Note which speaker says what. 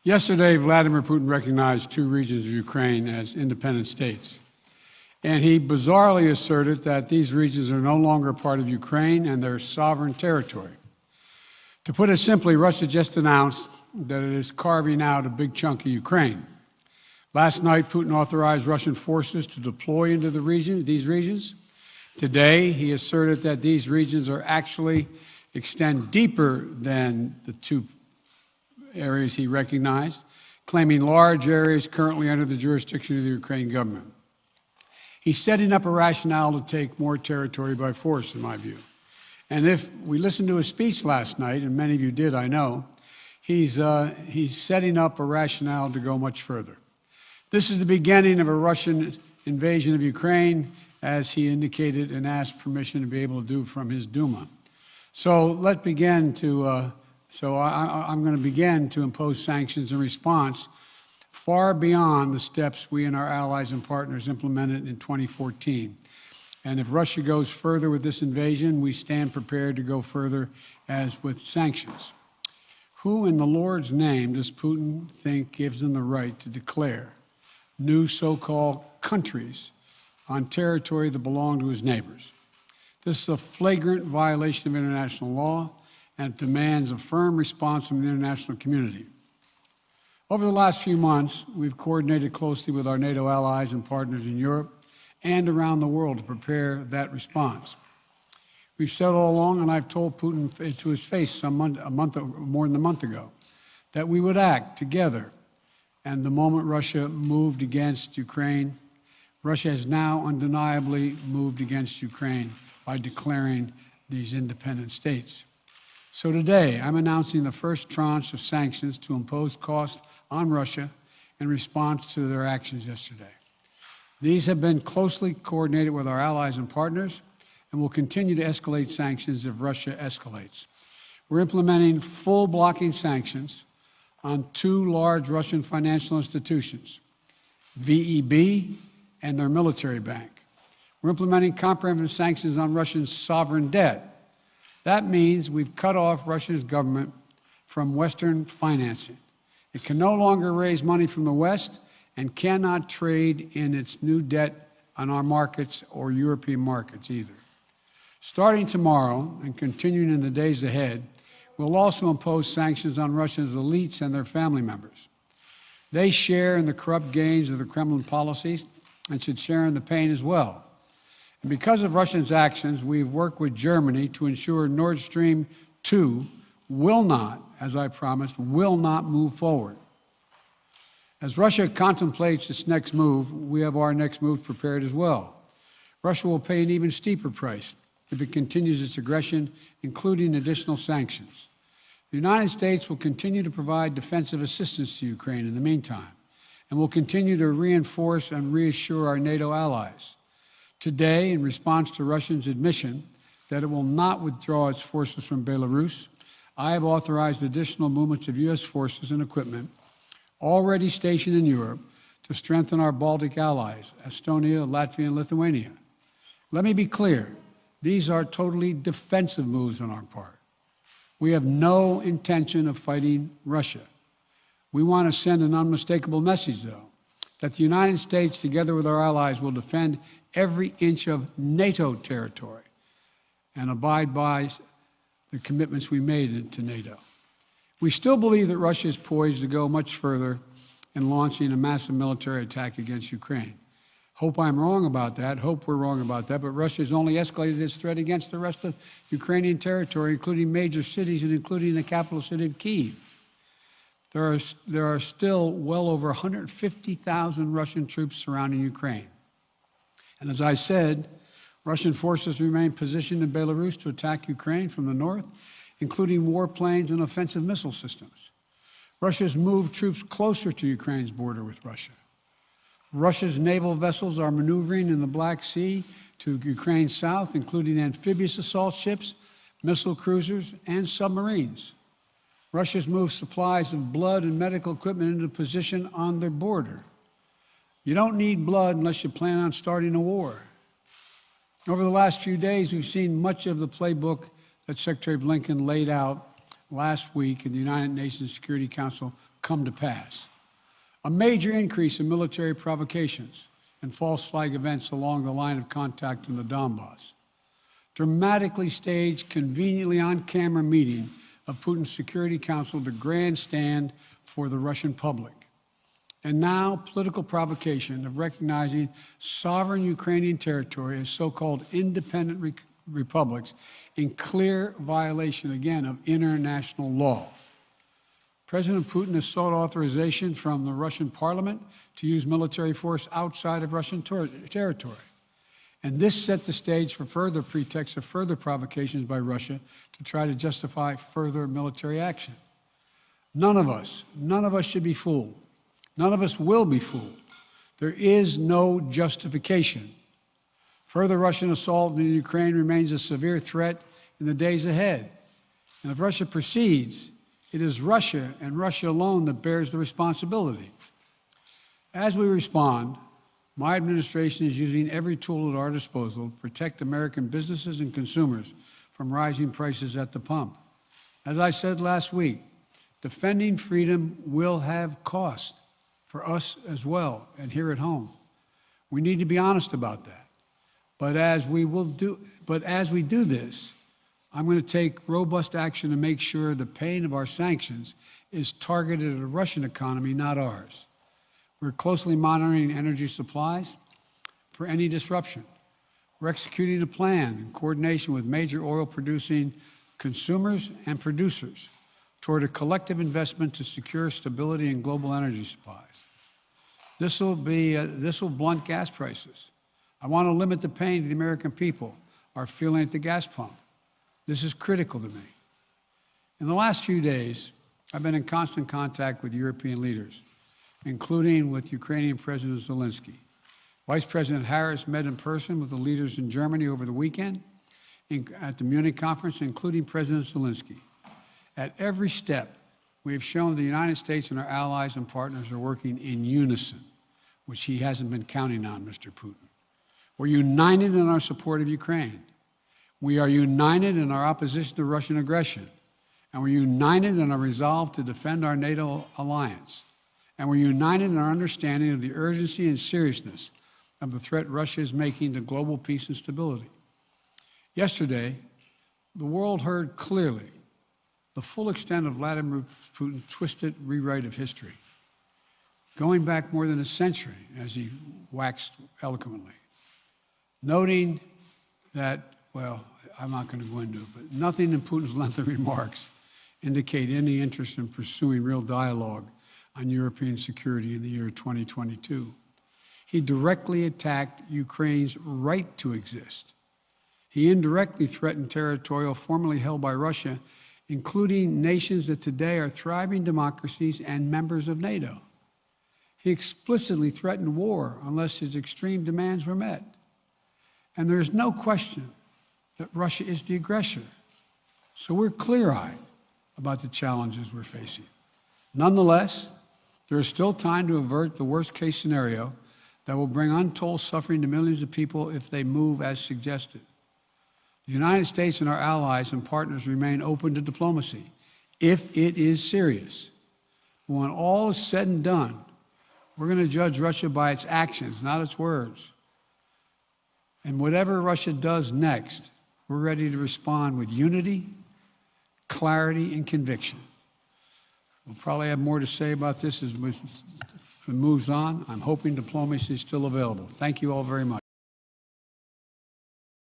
Speaker 1: Yesterday, Vladimir Putin recognized two regions of Ukraine as independent states. And he bizarrely asserted that these regions are no longer part of Ukraine and their sovereign territory. To put it simply, Russia just announced that it is carving out a big chunk of Ukraine. Last night, Putin authorized Russian forces to deploy into these regions. Today, he asserted that these regions are actually extend deeper than the two areas he recognized, claiming large areas currently under the jurisdiction of the Ukrainian government. He's setting up a rationale to take more territory by force, in my view. And if we listened to his speech last night, and many of you did, I know, he's setting up a rationale to go much further. This is the beginning of a Russian invasion of Ukraine, as he indicated and asked permission to be able to do from his Duma. So let's begin to, I'm going to begin to impose sanctions in response far beyond the steps we and our allies and partners implemented in 2014. And if Russia goes further with this invasion, we stand prepared to go further as with sanctions. Who in the Lord's name does Putin think gives him the right to declare new so-called countries on territory that belong to his neighbors? This is a flagrant violation of international law, and it demands a firm response from the international community. Over the last few months, we've coordinated closely with our NATO allies and partners in Europe and around the world to prepare that response. We've said all along, and I've told Putin to his face more than a month ago, that we would act together. And the moment Russia moved against Ukraine, Russia has now undeniably moved against Ukraine by declaring these independent states. So today, I'm announcing the first tranche of sanctions to impose costs on Russia in response to their actions yesterday. These have been closely coordinated with our allies and partners and will continue to escalate sanctions if Russia escalates. We're implementing full blocking sanctions on two large Russian financial institutions, VEB and their military bank. We're implementing comprehensive sanctions on Russian sovereign debt. That means we've cut off Russia's government from Western financing. It can no longer raise money from the West and cannot trade in its new debt on our markets or European markets either. Starting tomorrow and continuing in the days ahead, we'll also impose sanctions on Russia's elites and their family members. They share in the corrupt gains of the Kremlin policies and should share in the pain as well. And because of Russia's actions, we've worked with Germany to ensure Nord Stream 2 will not, as I promised, will not move forward. As Russia contemplates its next move, we have our next move prepared as well. Russia will pay an even steeper price if it continues its aggression, including additional sanctions. The United States will continue to provide defensive assistance to Ukraine in the meantime, and will continue to reinforce and reassure our NATO allies. Today, in response to Russia's admission that it will not withdraw its forces from Belarus, I have authorized additional movements of U.S. forces and equipment already stationed in Europe to strengthen our Baltic allies, Estonia, Latvia, and Lithuania. Let me be clear, these are totally defensive moves on our part. We have no intention of fighting Russia. We want to send an unmistakable message, though, that the United States, together with our allies, will defend every inch of NATO territory and abide by the commitments we made to NATO. We still believe that Russia is poised to go much further in launching a massive military attack against Ukraine. Hope I'm wrong about that. Hope we're wrong about that. But Russia has only escalated its threat against the rest of Ukrainian territory, including major cities and including the capital city of Kyiv. There are still well over 150,000 Russian troops surrounding Ukraine. And as I said, Russian forces remain positioned in Belarus to attack Ukraine from the north, including warplanes and offensive missile systems. Russia's moved troops closer to Ukraine's border with Russia. Russia's naval vessels are maneuvering in the Black Sea to Ukraine's south, including amphibious assault ships, missile cruisers, and submarines. Russia's moved supplies of blood and medical equipment into position on their border. You don't need blood unless you plan on starting a war. Over the last few days, we've seen much of the playbook that Secretary Blinken laid out last week in the United Nations Security Council come to pass. A major increase in military provocations and false flag events along the line of contact in the Donbass. Dramatically staged, conveniently on-camera meeting of Putin's Security Council to grandstand for the Russian public. And now, political provocation of recognizing sovereign Ukrainian territory as so-called independent republics in clear violation, again, of international law. President Putin has sought authorization from the Russian parliament to use military force outside of Russian territory. And this set the stage for further pretexts of further provocations by Russia to try to justify further military action. None of us should be fooled. None of us will be fooled. There is no justification. Further Russian assault in Ukraine remains a severe threat in the days ahead. And if Russia proceeds, it is Russia and Russia alone that bears the responsibility. As we respond, my administration is using every tool at our disposal to protect American businesses and consumers from rising prices at the pump. As I said last week, defending freedom will have cost for us as well and here at home. We need to be honest about that. But as we do this, I'm going to take robust action to make sure the pain of our sanctions is targeted at the Russian economy, not ours. We're closely monitoring energy supplies for any disruption. We're executing a plan in coordination with major oil-producing consumers and producers toward a collective investment to secure stability in global energy supplies. This will blunt gas prices. I want to limit the pain to the American people are feeling at the gas pump. This is critical to me. In the last few days, I've been in constant contact with European leaders, including with Ukrainian President Zelensky. Vice President Harris met in person with the leaders in Germany over the weekend at the Munich conference, including President Zelensky. At every step, we have shown the United States and our allies and partners are working in unison, which he hasn't been counting on, Mr. Putin. We're united in our support of Ukraine. We are united in our opposition to Russian aggression. And we're united in our resolve to defend our NATO alliance. And we're united in our understanding of the urgency and seriousness of the threat Russia is making to global peace and stability. Yesterday, the world heard clearly the full extent of Vladimir Putin's twisted rewrite of history, going back more than a century, as he waxed eloquently, noting that, well, I'm not going to go into it, but nothing in Putin's lengthy remarks indicate any interest in pursuing real dialogue on European security in the year 2022. He directly attacked Ukraine's right to exist. He indirectly threatened territory formerly held by Russia, including nations that today are thriving democracies and members of NATO. He explicitly threatened war unless his extreme demands were met. And there is no question that Russia is the aggressor. So we're clear-eyed about the challenges we're facing. Nonetheless, there is still time to avert the worst-case scenario that will bring untold suffering to millions of people if they move as suggested. The United States and our allies and partners remain open to diplomacy if it is serious. When all is said and done, we're going to judge Russia by its actions, not its words. And whatever Russia does next, we're ready to respond with unity, clarity, and conviction. We'll probably have more to say about this as it moves on. I'm hoping diplomacy is still available. Thank you all very much.